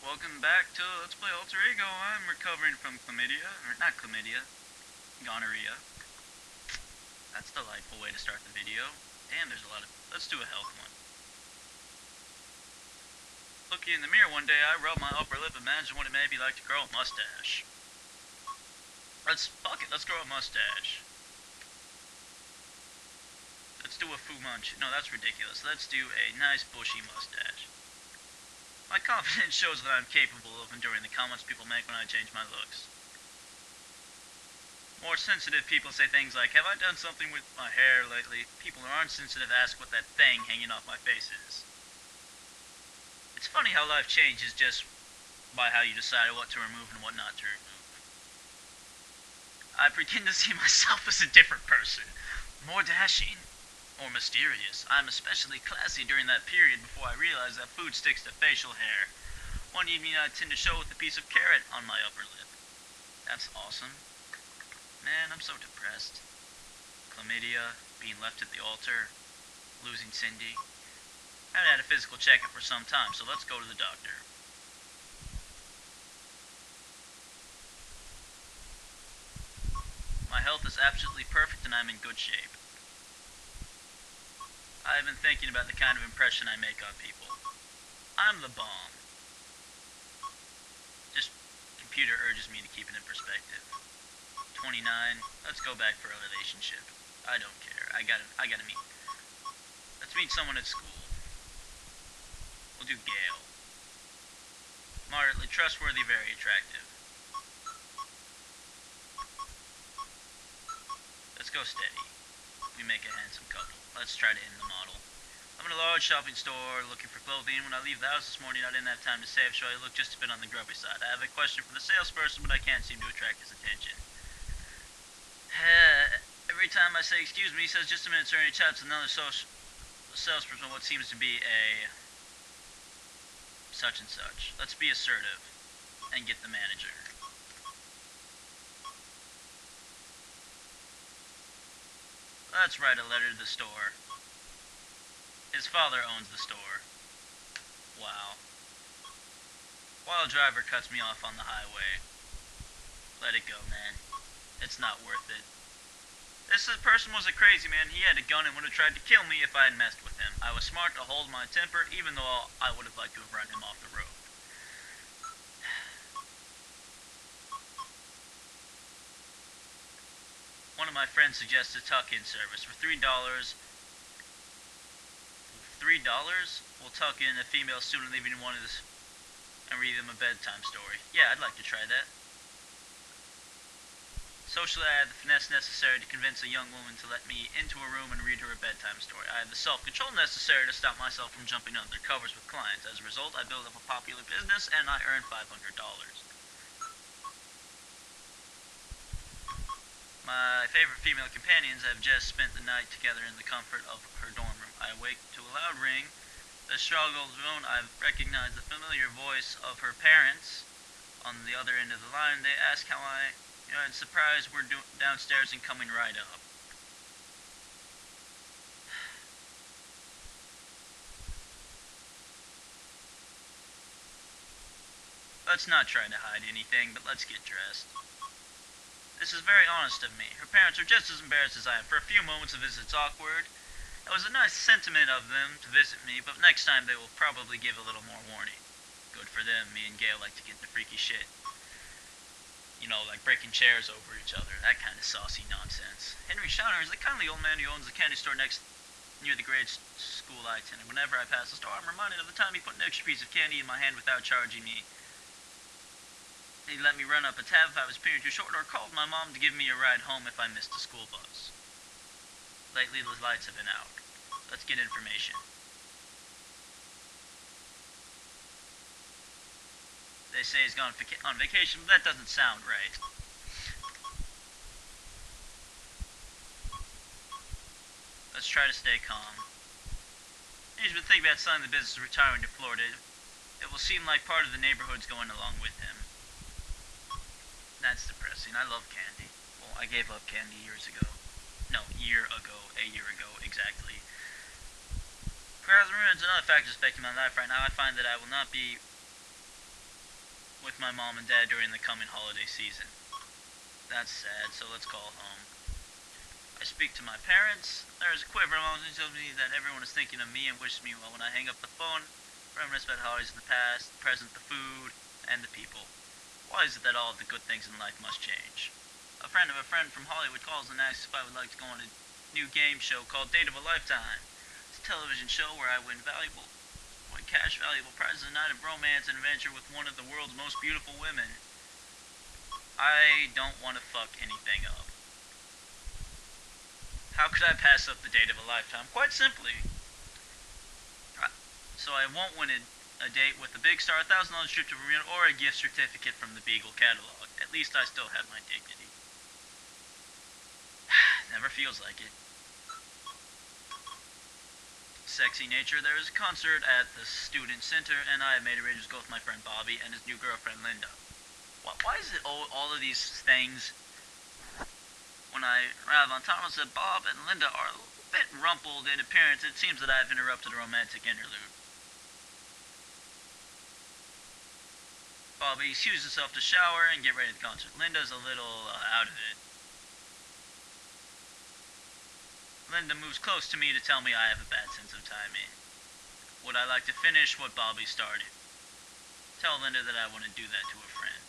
Welcome back to Let's Play Alter Ego. I'm recovering from chlamydia, or not chlamydia, gonorrhea. That's a delightful way to start the video. Damn, there's a lot of... Let's do a health one. Looking in the mirror one day, I rubbed my upper lip. Imagine what it may be like to grow a mustache. Fuck it, let's grow a mustache. Let's do a Fu Manchu. No, that's ridiculous. Let's do a nice bushy mustache. My confidence shows that I'm capable of enduring the comments people make when I change my looks. More sensitive people say things like, have I done something with my hair lately? People who aren't sensitive ask what that thing hanging off my face is. It's funny how life changes just by how you decide what to remove and what not to remove. I begin to see myself as a different person. More dashing. More mysterious. I'm especially classy during that period before I realize that food sticks to facial hair. One evening I tend to show with a piece of carrot on my upper lip. That's awesome. Man, I'm so depressed. Chlamydia, being left at the altar, losing Cindy. I haven't had a physical checkup for some time, so let's go to the doctor. My health is absolutely perfect and I'm in good shape. I've been thinking about the kind of impression I make on people. I'm the bomb. Just computer urges me to keep it in perspective. 29. Let's go back for a relationship. I don't care. I gotta meet. Let's meet someone at school. We'll do Gail. Moderately trustworthy, very attractive. Let's go steady. We make a handsome couple. Let's try to end the model. I'm in a large shopping store looking for clothing. When I leave the house this morning, I didn't have time to save, so I look just a bit on the grubby side. I have a question for the salesperson, but I can't seem to attract his attention. Every time I say excuse me, he says just a minute, sir, and he chats with another salesperson what seems to be a such and such. Let's be assertive and get the manager. Let's write a letter to the store. His father owns the store. Wow. While a driver cuts me off on the highway. Let it go, man. It's not worth it. This person was a crazy man. He had a gun and would have tried to kill me if I had messed with him. I was smart to hold my temper, even though I would have liked to have run him off the road. One of my friends suggested a tuck-in service. For $3, we'll tuck in a female student leaving one of this and read them a bedtime story. Yeah, I'd like to try that. Socially, I had the finesse necessary to convince a young woman to let me into a room and read her a bedtime story. I had the self-control necessary to stop myself from jumping under covers with clients. As a result, I built up a popular business and I earned $500. My favorite female companions have just spent the night together in the comfort of her dorm room. I awake to a loud ring. The struggle zone, I've recognized the familiar voice of her parents on the other end of the line. They ask how I'm surprised we're downstairs and coming right up. Let's not try to hide anything, but let's get dressed. This is very honest of me. Her parents are just as embarrassed as I am. For a few moments the visit's awkward. It was a nice sentiment of them to visit me, but next time they will probably give a little more warning. Good for them. Me and Gail like to get the freaky shit. You know, like breaking chairs over each other. That kind of saucy nonsense. Henry Shauner is the kindly old man who owns the candy store near the grade school I attended. Whenever I pass the store, I'm reminded of the time he put an extra piece of candy in my hand without charging me. He let me run up a tab if I was peering too short, or called my mom to give me a ride home if I missed a school bus. Lately, the lights have been out. Let's get information. They say he's gone on vacation, but that doesn't sound right. Let's try to stay calm. He's been thinking about selling the business and retiring to Florida. It will seem like part of the neighborhood's going along with him. That's depressing. I love candy. Well, I gave up candy years ago. No, a year ago, exactly. Perhaps ruins another factor affecting my life right now. I find that I will not be with my mom and dad during the coming holiday season. That's sad, so let's call home. I speak to my parents. There is a quiver among them tells me that everyone is thinking of me and wishes me well. When I hang up the phone, reminisce about holidays in the past, the present, the food, and the people. Why is it that all of the good things in life must change? A friend of a friend from Hollywood calls and asks if I would like to go on a new game show called Date of a Lifetime. It's a television show where I win cash valuable prizes, a night of romance and adventure with one of the world's most beautiful women. I don't want to fuck anything up. How could I pass up the date of a lifetime? Quite simply. So I won't win a date with a big star, $1,000 trip to Bermuda, or a gift certificate from the Beagle catalog. At least I still have my dignity. Never feels like it. Sexy nature. There is a concert at the student center, and I have made arrangements to go with my friend Bobby and his new girlfriend Linda. Why is it all of these things? When I arrive on time, said Bob and Linda are a little bit rumpled in appearance. It seems that I have interrupted a romantic interlude. Bobby excuses himself to shower and get ready for the concert. Linda's a little out of it. Linda moves close to me to tell me I have a bad sense of timing. Would I like to finish what Bobby started? Tell Linda that I want to do that to a friend.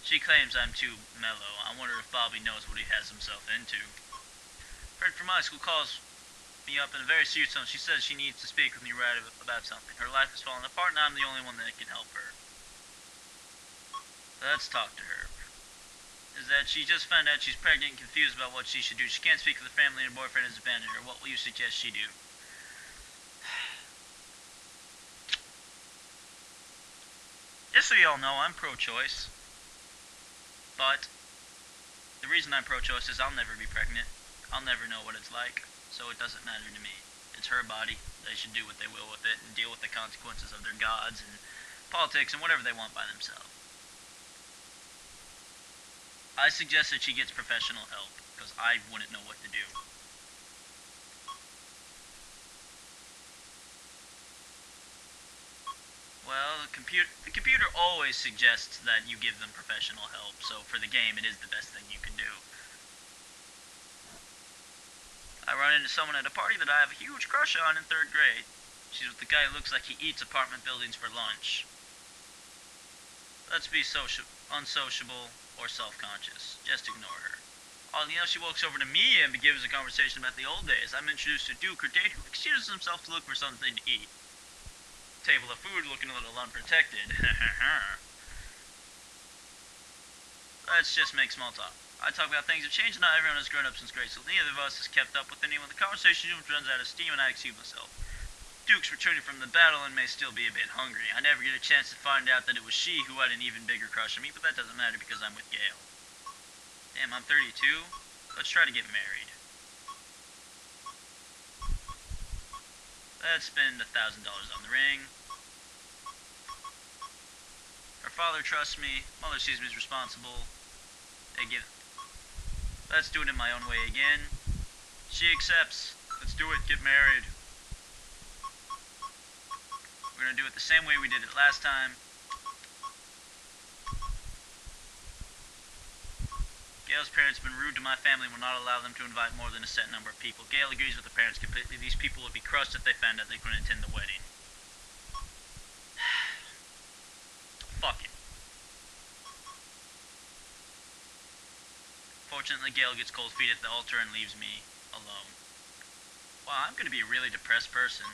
She claims I'm too mellow. I wonder if Bobby knows what he has himself into. A friend from high school calls me up in a very serious tone. She says she needs to speak with me right about something. Her life is falling apart and I'm the only one that can help her. Let's talk to her. Is that she just found out she's pregnant and confused about what she should do. She can't speak with her family and her boyfriend has abandoned her. What will you suggest she do? Just so y'all know, I'm pro-choice. But the reason I'm pro-choice is I'll never be pregnant. I'll never know what it's like. So it doesn't matter to me. It's her body. They should do what they will with it and deal with the consequences of their gods and politics and whatever they want by themselves. I suggest that she gets professional help, because I wouldn't know what to do. Well, the computer always suggests that you give them professional help, so for the game, it is the best thing you can do. I run into someone at a party that I have a huge crush on in 3rd grade. She's with the guy who looks like he eats apartment buildings for lunch. Let's be unsociable or self-conscious. Just ignore her. Oddly enough, she walks over to me and begins a conversation about the old days. I'm introduced to Duke, her date, who excuses himself to look for something to eat. Table of food looking a little unprotected. Let's just make small talk. I talk about things have changed and not everyone has grown up since grade school. Neither of us has kept up with anyone. The conversation runs out of steam and I excuse myself. Duke's returning from the battle and may still be a bit hungry. I never get a chance to find out that it was she who had an even bigger crush on me, but that doesn't matter because I'm with Gail. Damn, I'm 32? Let's try to get married. Let's spend $1,000 on the ring. Her father trusts me. Mother sees me as responsible. Let's do it in my own way again. She accepts. Let's do it. Get married. We're going to do it the same way we did it last time. Gail's parents have been rude to my family and will not allow them to invite more than a set number of people. Gail agrees with the parents completely. These people would be crushed if they found out they couldn't attend the wedding. Fuck it. Fortunately, Gail gets cold feet at the altar and leaves me alone. Wow, I'm going to be a really depressed person.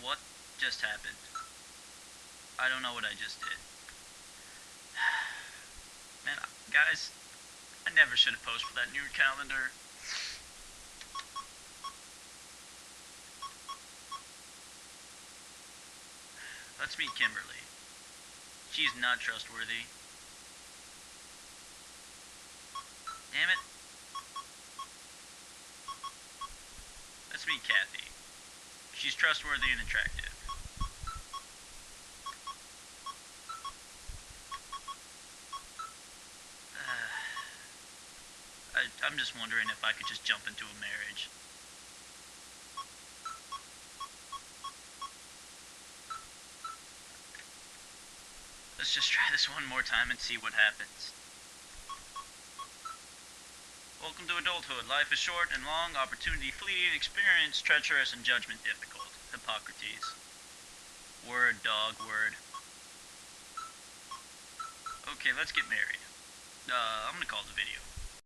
What just happened? I don't know what I just did. Man, guys, I never should have posted for that new calendar. Let's meet Kimberly. She's not trustworthy. Damn it. Let's meet Kathy. She's trustworthy and attractive. I'm just wondering if I could just jump into a marriage. let's just try this one more time and see what happens. Welcome to adulthood. Life is short and long, opportunity fleeting, experience treacherous, and judgment difficult. Hippocrates. Word, dog, word. Okay, let's get married. I'm gonna call it a video.